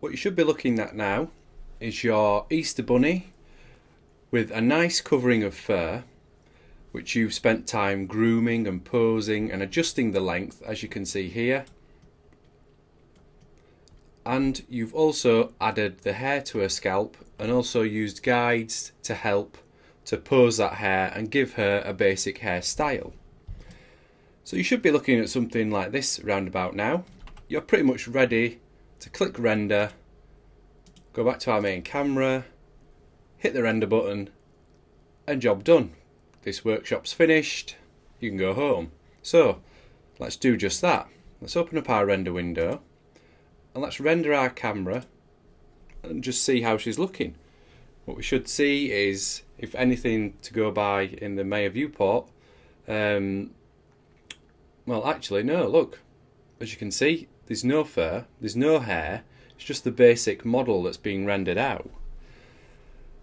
What you should be looking at now is your Easter bunny with a nice covering of fur, which you've spent time grooming and posing and adjusting the length, as you can see here. And you've also added the hair to her scalp and also used guides to help to pose that hair and give her a basic hairstyle. So you should be looking at something like this roundabout now. You're pretty much ready to click render, go back to our main camera, hit the render button, and job done. This workshop's finished, you can go home. So let's do just that. Let's open up our render window and let's render our camera and just see how she's looking. What we should see is, if anything to go by in the Maya viewport, well actually no, look, as you can see there's no fur, there's no hair, it's just the basic model that's being rendered out.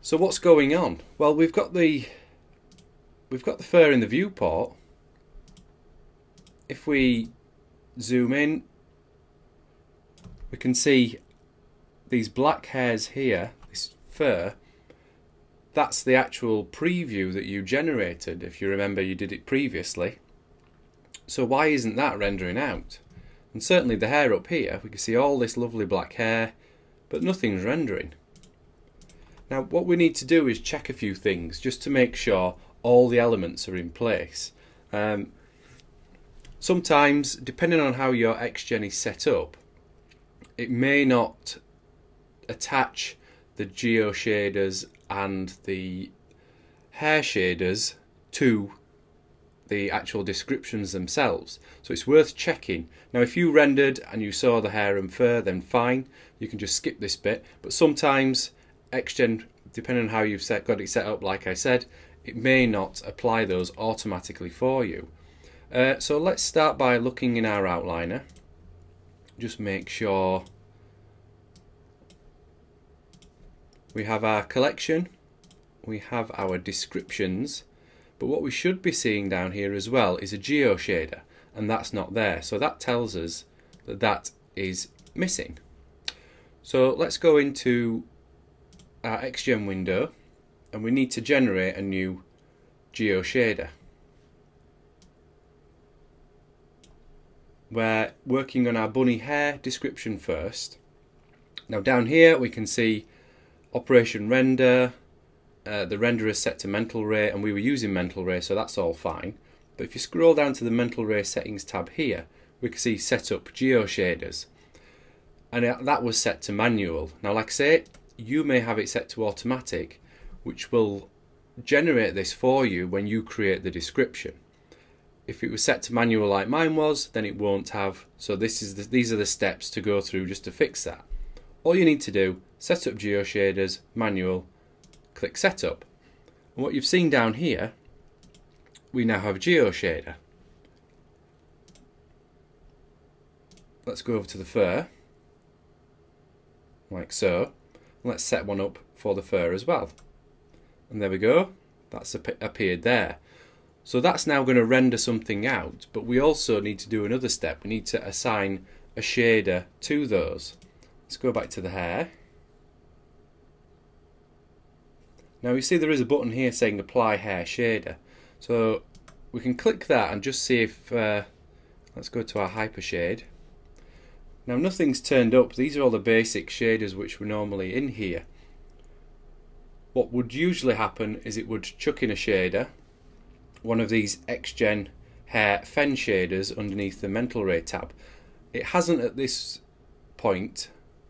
So what's going on? Well, we've got the fur in the viewport. If we zoom in, we can see these black hairs here, this fur. That's the actual preview that you generated, if you remember you did it previously. So why isn't that rendering out? And certainly the hair up here, we can see all this lovely black hair, but nothing's rendering. Now what we need to do is check a few things just to make sure all the elements are in place. Sometimes, depending on how your XGen is set up, it may not attach the geo shaders and the hair shaders to the actual descriptions themselves. So it's worth checking. Now if you rendered and you saw the hair and fur, then fine, you can just skip this bit. But sometimes XGen, depending on how you've got it set up, like I said, it may not apply those automatically for you. So let's start by looking in our outliner. Just make sure we have our collection, we have our descriptions, but what we should be seeing down here as well is a geo shader, and that's not there. So that tells us that that is missing. So let's go into our XGen window and we need to generate a new geo shader. We're working on our bunny hair description first. Now down here we can see operation render, the renderer is set to mental ray, and we were using mental ray, so that's all fine. But if you scroll down to the mental ray settings tab here, we can see setup geo shaders, and that was set to manual. Now like I say, you may have it set to automatic, which will generate this for you when you create the description. If it was set to manual like mine was, then it won't have. So these are the steps to go through just to fix that. All you need to do, set up geo shaders, manual, click setup. And what you've seen down here, we now have geo shader. Let's go over to the fur, like so. Let's set one up for the fur as well. And there we go, that's appeared there. So that's now going to render something out, but we also need to do another step. We need to assign a shader to those. Let's go back to the hair. Now you see there is a button here saying apply hair shader. So we can click that and just see if, let's go to our hypershade. Now nothing's turned up. These are all the basic shaders which were normally in here. What would usually happen is it would chuck in a shader, one of these XGen hair fen shaders underneath the mental ray tab. It hasn't at this point,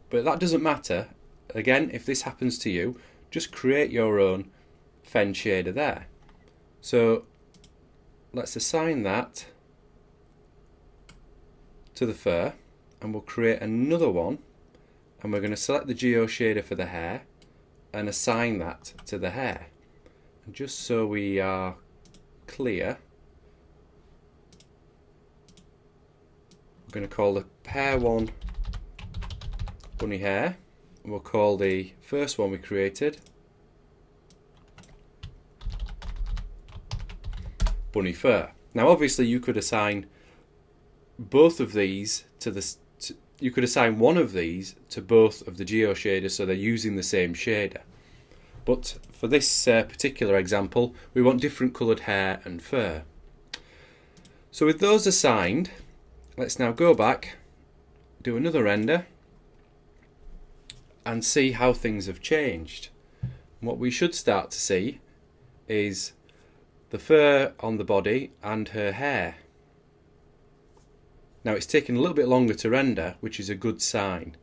but that doesn't matter. Again, if this happens to you, just create your own fen shader there. So let's assign that to the fur, and we'll create another one, and we're going to select the geo shader for the hair and assign that to the hair. And just so we are clear, we're going to call the hair one bunny hair, and we'll call the first one we created bunny fur. Now obviously you could assign both of these to the you could assign one of these to both of the geo shaders so they're using the same shader. But for this particular example, we want different coloured hair and fur. So with those assigned, let's now go back, do another render, and see how things have changed. What we should start to see is the fur on the body and her hair. Now it's taken a little bit longer to render, which is a good sign.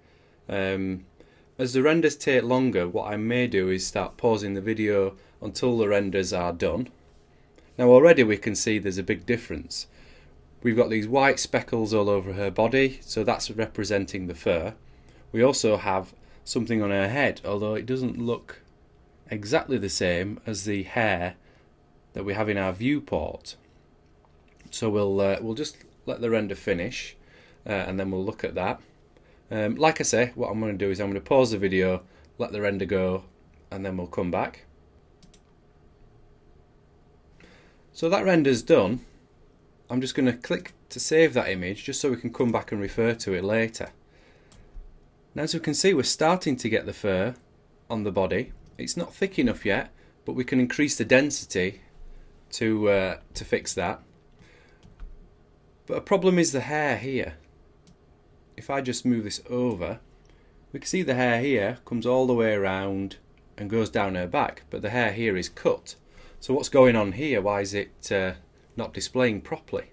As the renders take longer, what I may do is start pausing the video until the renders are done. Now already we can see there's a big difference. We've got these white speckles all over her body, so that's representing the fur. We also have something on her head, although it doesn't look exactly the same as the hair that we have in our viewport. So we'll just let the render finish, and then we'll look at that. Like I say, what I'm going to do is I'm going to pause the video, let the render go, and then we'll come back. So that render's done. I'm just going to click to save that image just so we can come back and refer to it later. Now as we can see, we're starting to get the fur on the body. It's not thick enough yet, but we can increase the density to fix that. But a problem is the hair here. If I just move this over, we can see the hair here comes all the way around and goes down her back, but the hair here is cut. So what's going on here? Why is it not displaying properly?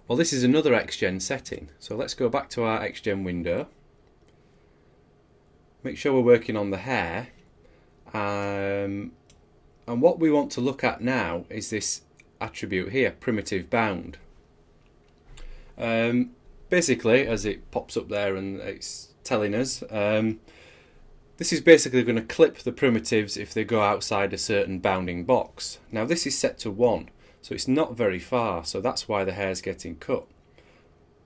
Well, this is another XGen setting. So let's go back to our XGen window. Make sure we're working on the hair. And what we want to look at now is this attribute here, primitive bound. Basically, as it pops up there and it's telling us, this is basically going to clip the primitives if they go outside a certain bounding box. Now this is set to 1, so it's not very far, so that's why the hair's getting cut.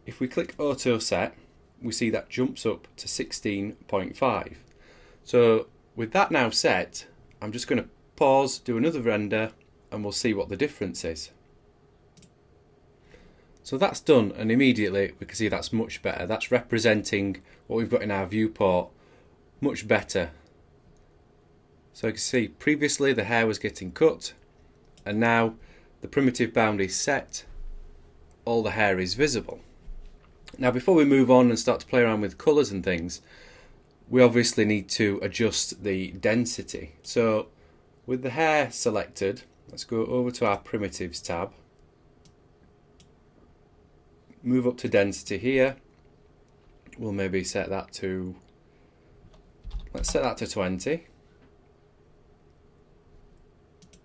If we click auto set, we see that jumps up to 16.5. So with that now set, I'm just going to pause, do another render, and we'll see what the difference is. So that's done, and immediately we can see that's much better. That's representing what we've got in our viewport much better. So you can see previously the hair was getting cut, and now the primitive bound is set, all the hair is visible. Now before we move on and start to play around with colours and things, we obviously need to adjust the density. So with the hair selected, let's go over to our primitives tab, move up to density here. We'll maybe set that to, let's set that to 20.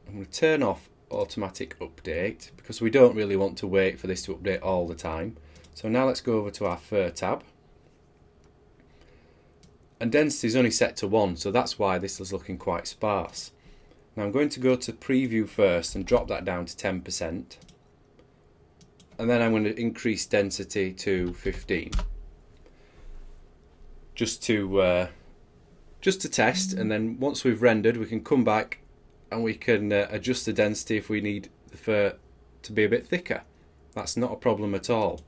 I'm going to turn off automatic update because we don't really want to wait for this to update all the time. So now let's go over to our fur tab. And density is only set to 1, so that's why this is looking quite sparse. Now I'm going to go to preview first and drop that down to 10%. And then I'm going to increase density to 15, just to test. And then once we've rendered, we can come back and we can adjust the density if we need the fur to be a bit thicker. That's not a problem at all.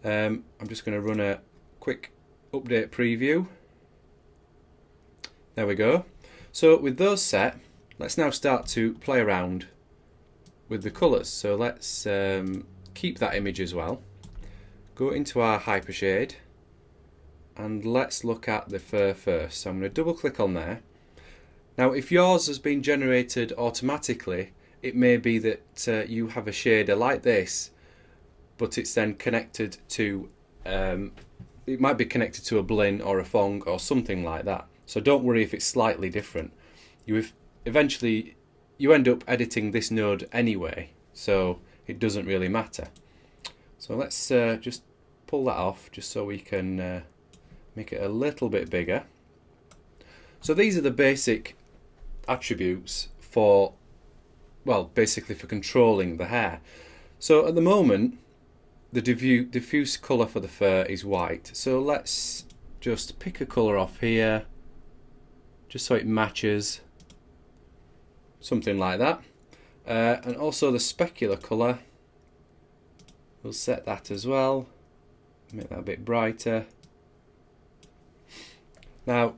I'm just going to run a quick update preview. There we go. So with those set, let's now start to play around with the colours. So let's keep that image as well. Go into our hypershade and let's look at the fur first. So I'm going to double click on there. Now if yours has been generated automatically, it may be that you have a shader like this, but it's then connected to, it might be connected to a Blinn or a Phong or something like that. So don't worry if it's slightly different. Eventually you end up editing this node anyway, so it doesn't really matter. So let's just pull that off just so we can make it a little bit bigger. So these are the basic attributes for, well, basically for controlling the hair. So at the moment the diffuse colour for the fur is white, so let's just pick a colour off here just so it matches, something like that. And also the specular colour, we'll set that as well, Make that a bit brighter. Now,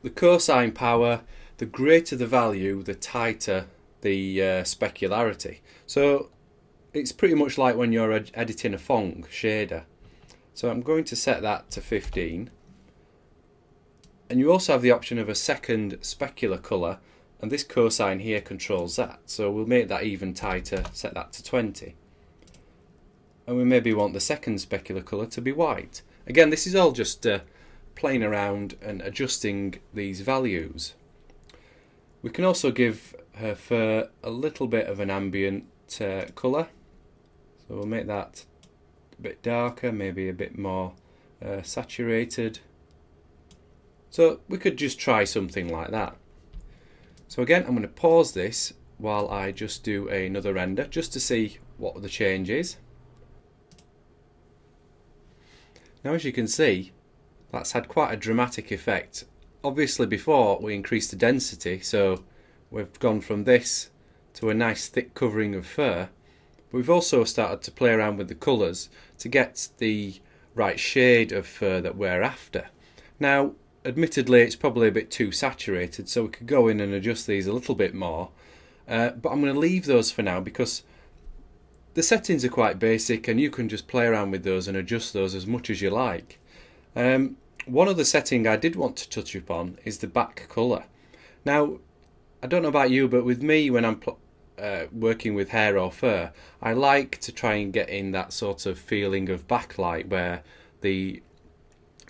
the cosine power, the greater the value, the tighter the specularity. So it's pretty much like when you're editing a Phong shader. So I'm going to set that to 15. And you also have the option of a second specular colour, and this cosine here controls that. So we'll make that even tighter, set that to 20. And we maybe want the second specular colour to be white. Again, this is all just playing around and adjusting these values. We can also give her fur a little bit of an ambient colour. So we'll make that a bit darker, maybe a bit more saturated. So we could just try something like that. So again, I'm going to pause this while I just do another render, just to see what the change is. Now, as you can see, that's had quite a dramatic effect. Obviously before we increased the density, so we've gone from this to a nice thick covering of fur. But we've also started to play around with the colours to get the right shade of fur that we're after. Now, admittedly, it's probably a bit too saturated, so we could go in and adjust these a little bit more. But I'm going to leave those for now because the settings are quite basic and you can just play around with those and adjust those as much as you like. One other setting I did want to touch upon is the back colour. Now, I don't know about you, but with me, when I'm working with hair or fur, I like to try and get in that sort of feeling of backlight where the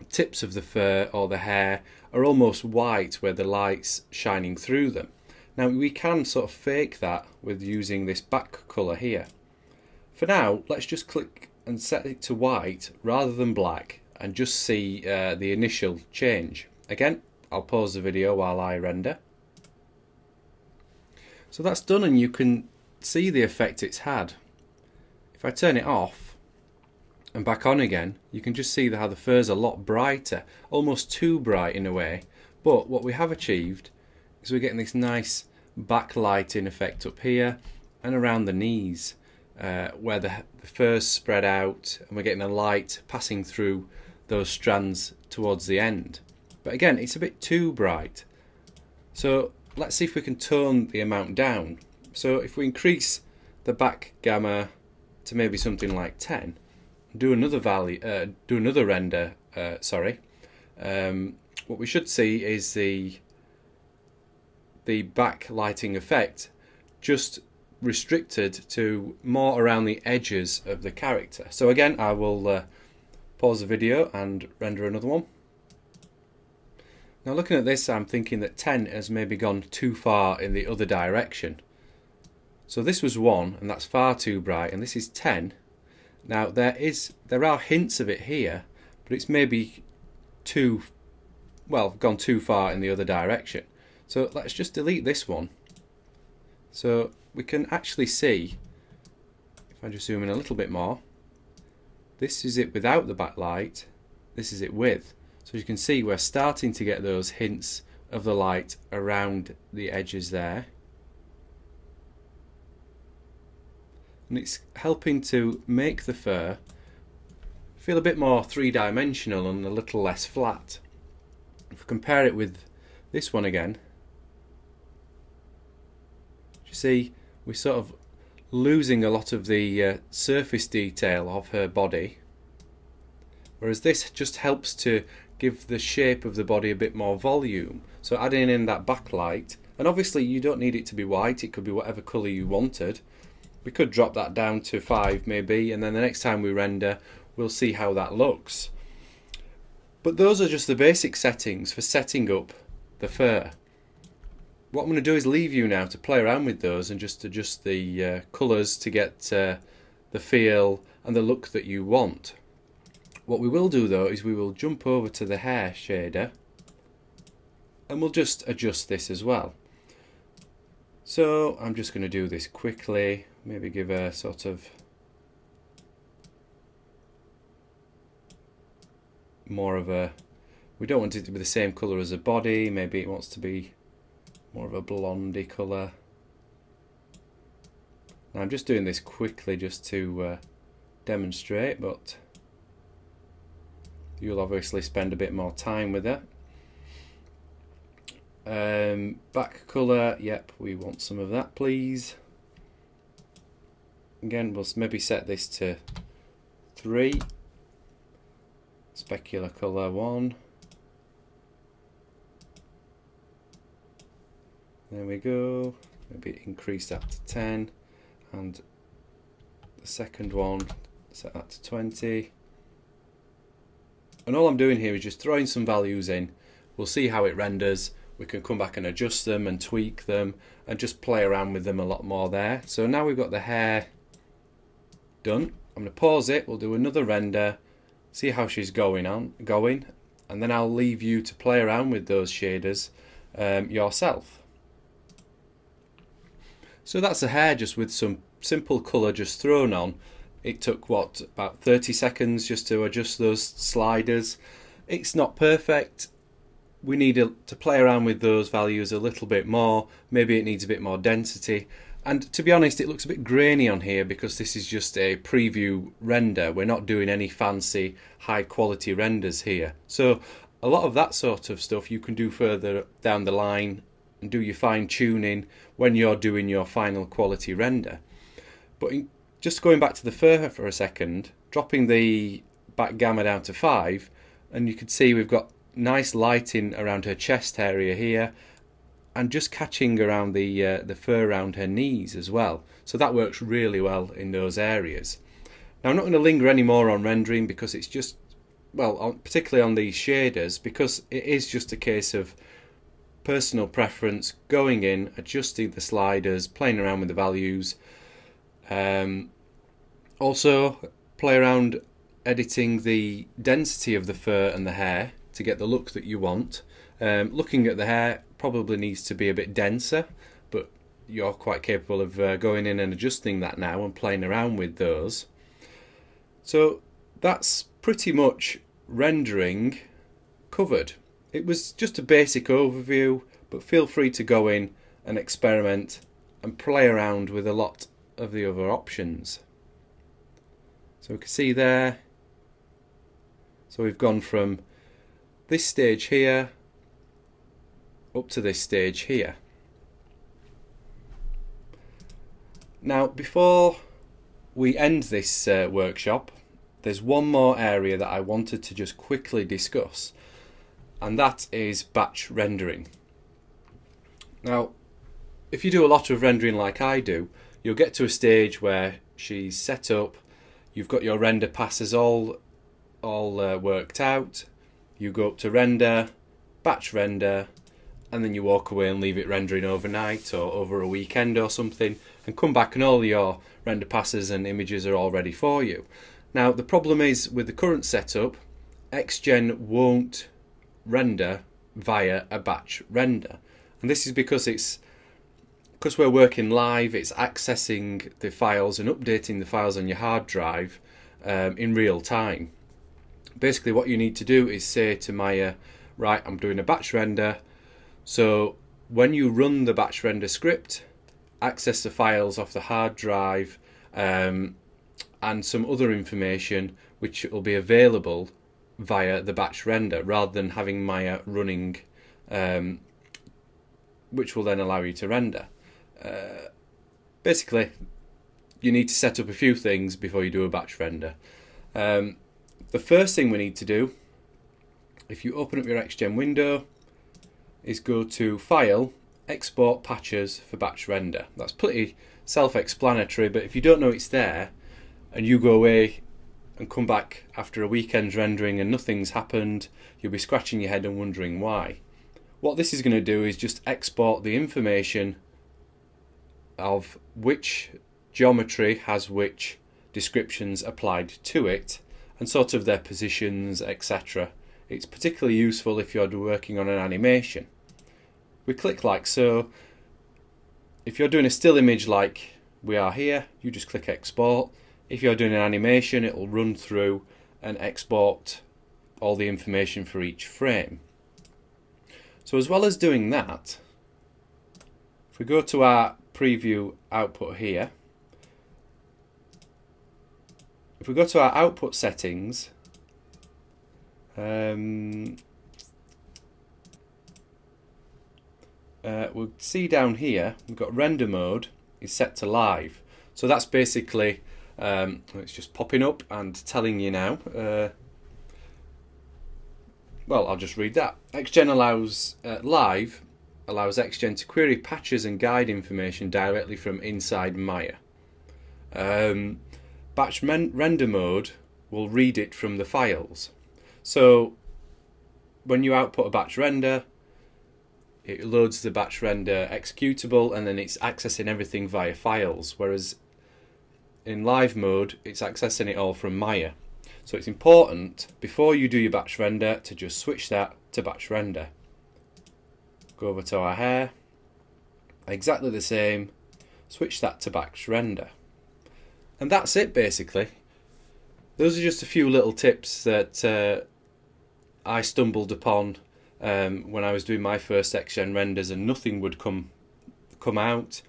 tips of the fur or the hair are almost white where the light's shining through them. Now, we can sort of fake that with using this back colour here. For now, let's just click and set it to white rather than black and just see the initial change. Again, I'll pause the video while I render. So that's done and you can see the effect it's had. If I turn it off and back on again, you can just see how the fur's a lot brighter, almost too bright in a way. But what we have achieved is we're getting this nice backlighting effect up here and around the knees, where the fur's spread out and we're getting a light passing through those strands towards the end. But again, it's a bit too bright. So let's see if we can tone the amount down. So if we increase the back gamma to maybe something like 10, do another render, what we should see is the backlighting effect just restricted to more around the edges of the character. So again, I will pause the video and render another one. Now, looking at this, I'm thinking that 10 has maybe gone too far in the other direction. So this was 1 and that's far too bright, and this is 10. Now there are hints of it here, but it's maybe gone too far in the other direction. So let's just delete this one. So we can actually see, if I just zoom in a little bit more, this is it without the backlight, this is it with. So you can see we're starting to get those hints of the light around the edges there. And it's helping to make the fur feel a bit more three-dimensional and a little less flat. If we compare it with this one again, you see we're sort of losing a lot of the surface detail of her body, whereas this just helps to give the shape of the body a bit more volume. So adding in that backlight, and obviously you don't need it to be white, it could be whatever colour you wanted. We could drop that down to 5 maybe, and then the next time we render we'll see how that looks. But those are just the basic settings for setting up the fur. What I'm going to do is leave you now to play around with those and just adjust the colours to get the feel and the look that you want. What we will do though is we will jump over to the hair shader and we'll just adjust this as well. So I'm just going to do this quickly, maybe give a sort of more of a, we don't want it to be the same colour as the body, maybe it wants to be more of a blondie colour. Now I'm just doing this quickly just to demonstrate, but you'll obviously spend a bit more time with it. Back colour, yep, we want some of that, please. Again, we'll maybe set this to 3. Specular colour 1. There we go. Maybe increase that to 10. And the second one, set that to 20. And all I'm doing here is just throwing some values in. We'll see how it renders. We can come back and adjust them and tweak them and just play around with them a lot more there. So now we've got the hair done. I'm going to pause it. We'll do another render, see how she's going, and then I'll leave you to play around with those shaders yourself. So that's the hair just with some simple colour just thrown on. It took what, about 30 seconds just to adjust those sliders. It's not perfect. We need to play around with those values a little bit more. Maybe it needs a bit more density. And to be honest, it looks a bit grainy on here because this is just a preview render. We're not doing any fancy high quality renders here. So a lot of that sort of stuff you can do further down the line and do your fine tuning when you're doing your final quality render. But just going back to the fur for a second, dropping the back gamma down to 5, and you can see we've got nice lighting around her chest area here, and just catching around the fur around her knees as well. So that works really well in those areas. Now I'm not going to linger any more on rendering because it's just, well, particularly on these shaders, because it is just a case of personal preference, going in, adjusting the sliders, playing around with the values. Also play around editing the density of the fur and the hair to get the look that you want. Looking at the hair, probably needs to be a bit denser, but you're quite capable of going in and adjusting that now and playing around with those. So that's pretty much rendering covered. It was just a basic overview, but feel free to go in and experiment and play around with a lot of the other options. So we can see there, so we've gone from this stage here up to this stage here. Now before we end this workshop, there's one more area that I wanted to just quickly discuss, and that is batch rendering. Now if you do a lot of rendering like I do, you'll get to a stage where she's set up, you've got your render passes all worked out, you go up to render, batch render, and then you walk away and leave it rendering overnight or over a weekend or something, and come back and all your render passes and images are all ready for you. Now the problem is with the current setup, XGen won't render via a batch render, and this is because we're working live. It's accessing the files and updating the files on your hard drive in real time. Basically what you need to do is say to Maya, right, I'm doing a batch render, so when you run the batch render script, access the files off the hard drive and some other information which will be available via the batch render, rather than having Maya running, which will then allow you to render. Basically you need to set up a few things before you do a batch render. The first thing we need to do, if you open up your XGen window, is go to File, Export Patches for Batch Render. That's pretty self-explanatory, but if you don't know it's there and you go away and come back after a weekend's rendering and nothing's happened, you'll be scratching your head and wondering why. What this is going to do is just export the information of which geometry has which descriptions applied to it, and sort of their positions, etc. It's particularly useful if you're working on an animation. We click like so. If you're doing a still image like we are here, you just click export. If you're doing an animation, it will run through and export all the information for each frame. So as well as doing that, if we go to our preview output here, if we go to our output settings, We'll see down here we've got render mode is set to live, so that's basically it's just popping up and telling you now. Well, I'll just read that. XGen allows live allows XGen to query patches and guide information directly from inside Maya. Batch render mode will read it from the files. So when you output a batch render, it loads the batch render executable and then it's accessing everything via files, whereas in live mode it's accessing it all from Maya. So it's important before you do your batch render to just switch that to batch render. Go over to our hair, exactly the same, switch that to batch render. And that's it basically. Those are just a few little tips that I stumbled upon when I was doing my first XGen renders and nothing would come out.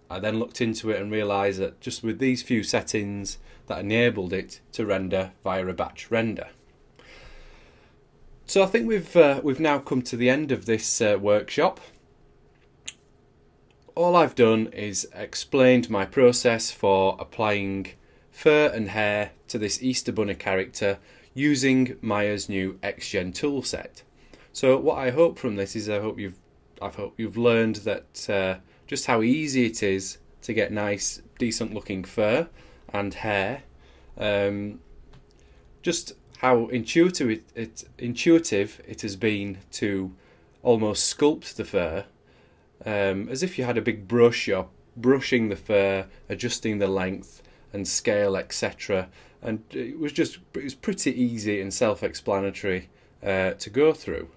I then looked into it and realised that just with these few settings that enabled it to render via a batch render. So I think we've now come to the end of this workshop. All I've done is explained my process for applying fur and hair to this Easter Bunny character using Maya's new XGen toolset. So what I hope from this is I hope you've learned that just how easy it is to get nice, decent looking fur and hair. Just how intuitive it has been to almost sculpt the fur, as if you had a big brush. You're brushing the fur, adjusting the length and scale, etc. And it was pretty easy and self-explanatory to go through.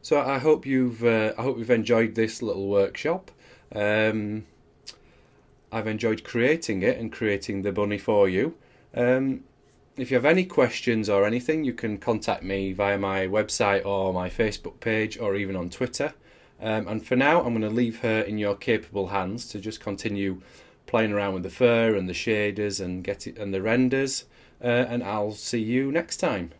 So I hope you've enjoyed this little workshop. I've enjoyed creating it and creating the bunny for you. If you have any questions or anything, you can contact me via my website or my Facebook page or even on Twitter. And for now, I'm going to leave her in your capable hands to just continue playing around with the fur and the shaders and the renders. And I'll see you next time.